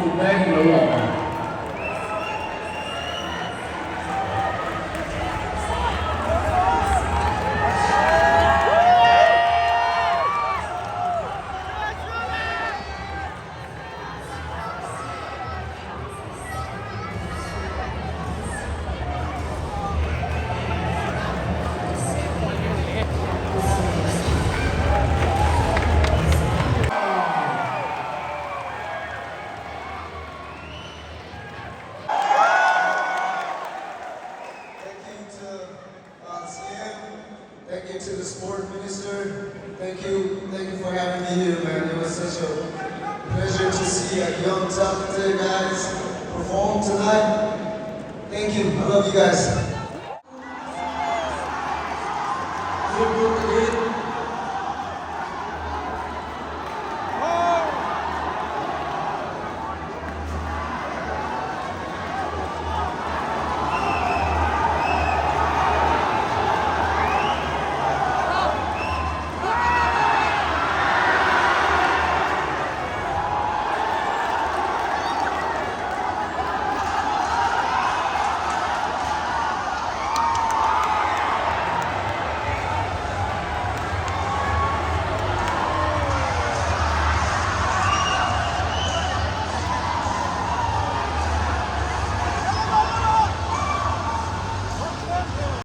คุณแม่คุณแล้วหรอ Thank you to the sport minister. Thank you for having me here, man. It was such a pleasure to see a young, talented guys perform tonight. Thank you. I love you guys.